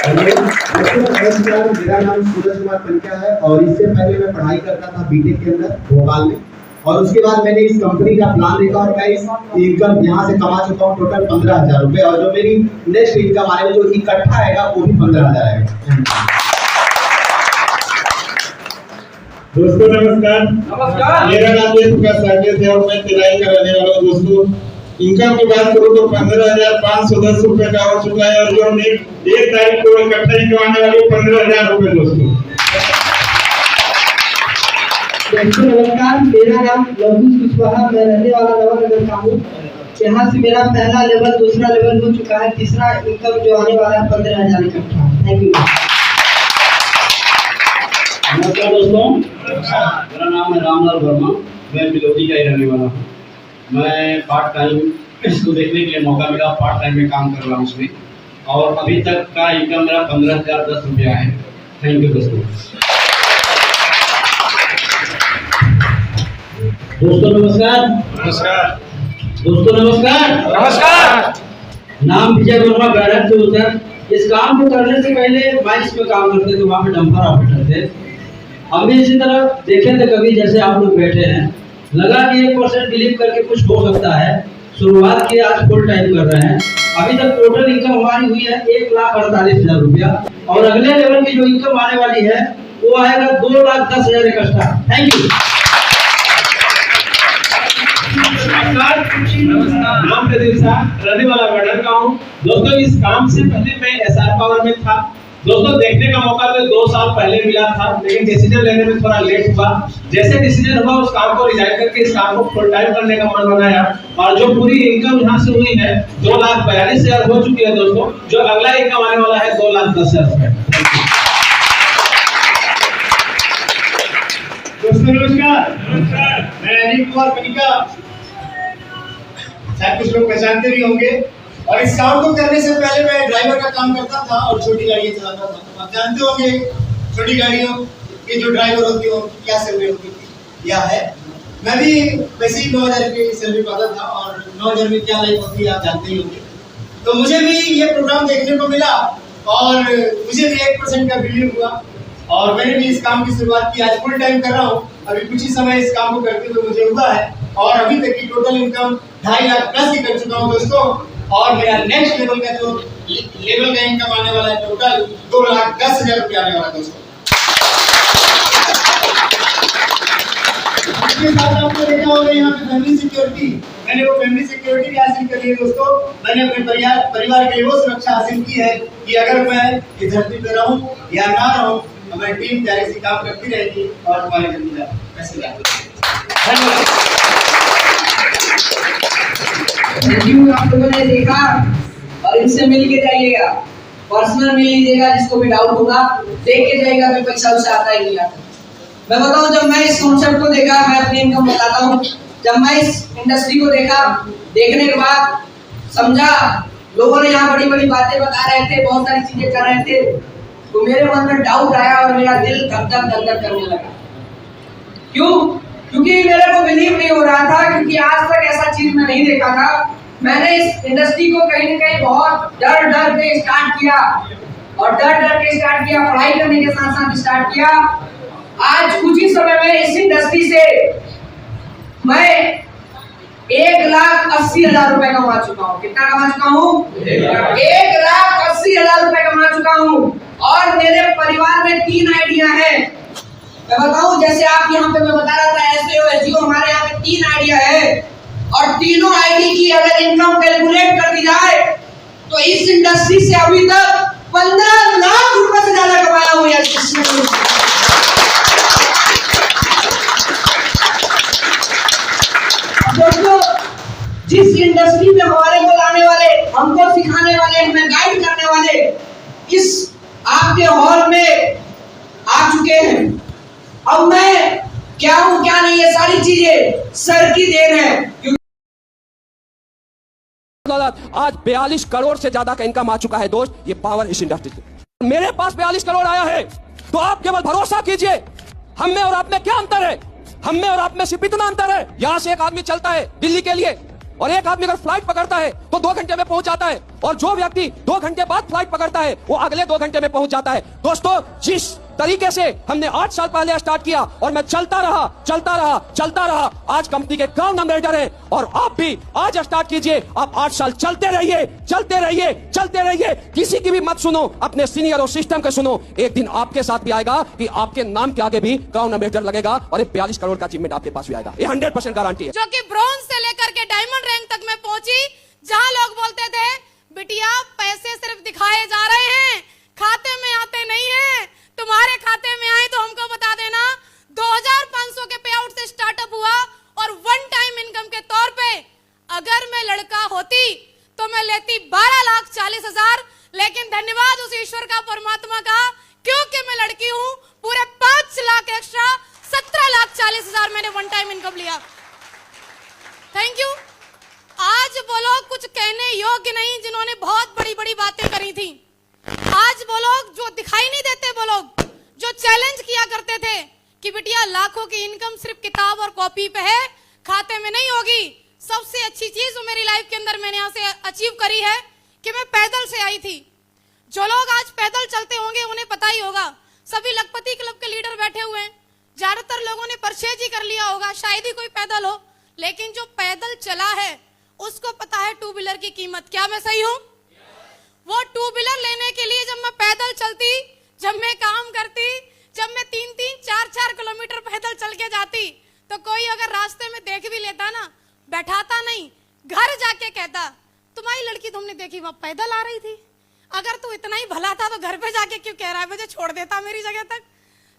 नमस्कार, मेरा नाम सूरज कुमार पंचा है और इससे पहले मैं पढ़ाई करता था बीटेक के अंदर भोपाल में, और उसके बाद मैंने इस कंपनी का प्लान देखा और मैं इस इनकम यहाँ से कमा चुका हूँ टोटल 15,000 रुपए, और जो मेरी नेक्स्ट इनकम आने जो इकट्ठा आएगा वो भी 15,000 आएगा। दोस्तों नमस्कार, मेरा नाम प्रकाश साकेत है और मैं तिराई का रहने वाला हूँ। दोस्तों इनकम की बात करूँ तो 15,510 रुपए का हो चुका है, और जो हमने 1 तारीख को इकट्ठा ही कमाने वाले 15,000 रुपए। दोस्तों नमस्कार, मेरा नाम लवकुश कुशवाहा, मैं रहने वाला नवानगर का हूँ। यहाँ से मेरा पहला लेवल, दूसरा लेवल हो चुका है, तीसरा इनकम जो आने वाला है 15,000 इकट्ठा। Thank you. नमस्कार दोस्तों, मेरा नाम है रामलाल वर्मा, मैं बिलोदी का ही रहने वाला हूँ। मैं पार्ट टाइम इसको देखने के लिए मौका मिला, पार्ट टाइम में काम कर रहा हूँ उसमें, और अभी तक का इनकम मेरा 15,010 रुपया है। थैंक यू दोस्तों। दोस्तों नमस्कार। दोस्तों नमस्कार। नाम विजय वर्मा, बैरक से हूँ सर। इस काम को करने से पहले माइंस में काम करते थे, वहाँ पे डंपर ऑपरेटर थे। हम भी इसी तरह देखे थे, कभी जैसे आप लोग बैठे हैं, लगा कि 1% बिलीव करके कुछ हो सकता है। शुरुआत की, आज फुल टाइम कर रहे हैं। अभी तक टोटल इनकम हमारी हुई है 1,48,000 रुपया, और अगले लेवल की जो इनकम आने वाली है वो आएगा 2,10,000 इकट्ठा। Thank you. नाम प्रदीप साहब, रहने वाला बर्डर का हूँ। दोस्तों इस काम से पहले मैं एसआर पावर में था। दोस्तों देखने का मौका तो 2 साल पहले मिला था, लेकिन डिसीजन लेने में थोड़ा लेट हुआ। जैसे डिसीजन हुआ उस काम को रिजाइन करके इस काम को फुल टाइम करने का मन बनाया, और जो पूरी इनकम यहाँ से हुई है 2,42,000 हो चुकी है। दोस्तों जो अगला इनकम आने वाला है 2,10,000 रुपए। दोस्तों नमस्कार, मैं अनिल कुमार पनिका, शायद कुछ लोग पहचानते भी होंगे। और इस काम को करने से पहले मैं ड्राइवर का काम करता था और छोटी गाड़ियाँ चलाता था। आप जानते होंगे छोटी गाड़ियों की जो ड्राइवर होती है क्या सैलरी होती थी या है। मैं भी वैसे ही 9,000 की सैलरी पाता था, और 9,000 में क्या लाइफ होती है आप जानते ही होंगे। तो मुझे भी ये प्रोग्राम देखने को मिला और मुझे भी 1% का बिलीव हुआ, और मैंने भी इस काम की शुरुआत की। आज फुल टाइम कर रहा हूँ। अभी कुछ ही समय इस काम को करते हुए मुझे हुआ है, और अभी तक की टोटल इनकम 2.5 लाख प्लस ही कर चुका हूँ दोस्तों। और मेरा नेक्स्ट लेवल का जो लेवल का इनकम आने वाला है टोटल 2,10,000 रुपया आने वाला है दोस्तों। इसके साथ आपने देखा होगा यहाँ पे फैमिली सिक्योरिटी, मैंने वो फैमिली सिक्योरिटी भी हासिल करी है दोस्तों। मैंने अपने परिवार के लिए वो सुरक्षा हासिल की है कि अगर मैं इस धरती पे रहूं या ना रहूं, हमारी टीम प्यारे से काम करती रहेगी और हमारे जमींदार पैसे लाएंगे। धन्यवाद। आप लोगों ने देखा, और इनसे मिल के जाइएगा, पर्सनल मिल लीजिएगा। जिसको भी डाउट होगा देख के जाइएगा, मैं पैसा उसे आता ही नहीं आता। मैं बताऊं, जब मैं इस कॉन्सेप्ट को देखा, मैं अपनी इनकम बताता हूँ। जब मैं इस इंडस्ट्री को देखा, देखने के बाद समझा, लोगों ने यहाँ बड़ी बड़ी बातें बता रहे थे, बहुत सारी चीजें कर रहे थे, तो मेरे मन में डाउट आया और मेरा दिल धक धक धक धक करने लगा। क्यों? क्योंकि मेरे को बिलीव नहीं हो रहा था, क्योंकि आज तक ऐसा चीज मैं नहीं देखा था। मैंने इस इंडस्ट्री को कहीं न कहीं बहुत डर के स्टार्ट किया, और डर के स्टार्ट किया, पढ़ाई करने के साथ साथ स्टार्ट किया। आज कुछ ही समय में इस इंडस्ट्री से मैं 1,80,000 रुपए कमा चुका हूँ। कितना कमा चुका हूँ? 1,80,000 रुपए कमा चुका हूँ। और मेरे परिवार में 3 आइडिया है। मैं बताऊं, जैसे आप यहाँ पे मैं बता रहा था SAO SGO, हमारे यहाँ पे 3 आइडिया है, और तीनों आईडी की अगर इनकम कैलकुलेट कर दी जाए तो इस इंडस्ट्री से अभी तक 15 लाख रुपए से ज्यादा कमाया हूँ यार। दोस्तों, जिस इंडस्ट्री में हमारे को लाने वाले, हमको सिखाने वाले, हमें गाइड करने वाले इस आपके हॉल में आ चुके हैं। अब मैं क्या हूँ क्या नहीं, ये सारी चीजें सर की देन है। आज 42 करोड़ से ज्यादा का इनकम आ चुका है दोस्त, ये पावर इस इंडस्ट्री से। मेरे पास 42 करोड़ आया है, तो आप केवल भरोसा कीजिए। हम में और आप में क्या अंतर है? हम में और आप में सिर्फ इतना अंतर है, यहाँ से एक आदमी चलता है दिल्ली के लिए, और एक आदमी अगर फ्लाइट पकड़ता है तो 2 घंटे में पहुंच जाता है, और जो व्यक्ति 2 घंटे बाद फ्लाइट पकड़ता है वो अगले 2 घंटे में पहुंच जाता है। दोस्तों, जिस तरीके से हमने 8 साल पहले स्टार्ट किया और मैं चलता रहा, आज कंपनी के ग्राउंड एम्बेसडर हैं, और आप भी आज स्टार्ट कीजिए। आप 8 साल चलते रहिए, किसी की भी मत सुनो, अपने सीनियर और सिस्टम के सुनो। एक दिन आपके साथ भी आएगा कि आपके नाम के आगे भी ग्राउंड एम्बेसडर लगेगा और 42 करोड़ का अचीवमेंट आपके पास भी आएगा। ये 100% गारंटी है। जो कि ब्रॉन्ज से लेकर के डायमंड रैंक तक मैं पहुंची, जहां लोग बोलते थे बिटिया पैसे सिर्फ दिखाए जा रहे हैं, खाते में आते नहीं है, तुम्हारे खाते में आए तो हमको बता देना। 2500 के पे आउट से स्टार्टअप हुआ, और 1 टाइम इनकम के तौर पे अगर मैं लड़का होती तो मैं लेती 12,40,000, लेकिन धन्यवाद उस ईश्वर का, परमात्मा का, क्योंकि मैं लड़की हूं, पूरे 5 लाख एक्स्ट्रा 17,40,000 मैंने 1 टाइम इनकम लिया। Thank you. आज वो लोग कुछ कहने योग्य नहीं जिन्होंने बहुत बड़ी बड़ी बातें करी थी। आज वो लोग जो दिखाई नहीं देते, वो लोग जो चैलेंज किया करते थे कि बिटिया लाखों की इनकम सिर्फ किताब और कॉपी पे है, खाते में नहीं होगी। सबसे अच्छी चीज जो मेरी लाइफ के अंदर मैंने यहाँ से अचीव करी है कि मैं पैदल से आई थी। जो लोग आज पैदल चलते होंगे उन्हें पता ही होगा, सभी लखपति क्लब के लीडर बैठे हुए हैं, ज्यादातर लोगों ने परचेज ही कर लिया होगा, शायद ही कोई पैदल हो, लेकिन जो पैदल चला है उसको पता है 2 व्हीलर की कीमत। क्या मैं सही हूं? वो 2 व्हीलर लेने के लिए जब मैं पैदल चलती, जब मैं काम करती, जब मैं 3-3, 4-4 किलोमीटर पैदल चल के जाती, तो कोई अगर रास्ते में देख भी लेता ना, बैठाता नहीं, घर जाके कहता तुम्हारी लड़की तुमने देखी वहां पैदल आ रही थी, अगर तू इतना ही भला था तो घर पे जाके क्यों कह रहा है, मुझे छोड़ देता मेरी जगह तक।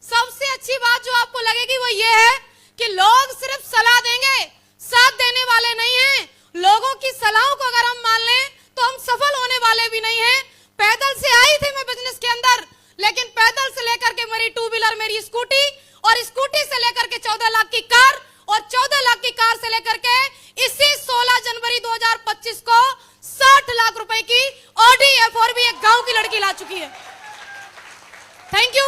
सबसे अच्छी बात जो आपको लगेगी वो ये है कि लोग सिर्फ सलाह देंगे, साथ देने वाले नहीं हैं। लोगों की सलाहों को अगर हम मान लें तो हम सफल होने वाले भी नहीं हैं। पैदल से आई थी मैं बिजनेस के अंदर, लेकिन पैदल से लेकर के मेरी 2 व्हीलर, मेरी स्कूटी, और स्कूटी से लेकर के 14 लाख की कार, और 14 लाख की कार से लेकर के इसी 16 जनवरी 2025 को 60 लाख रुपए की ऑडी F4 भी एक गांव की लड़की ला चुकी है। Thank you.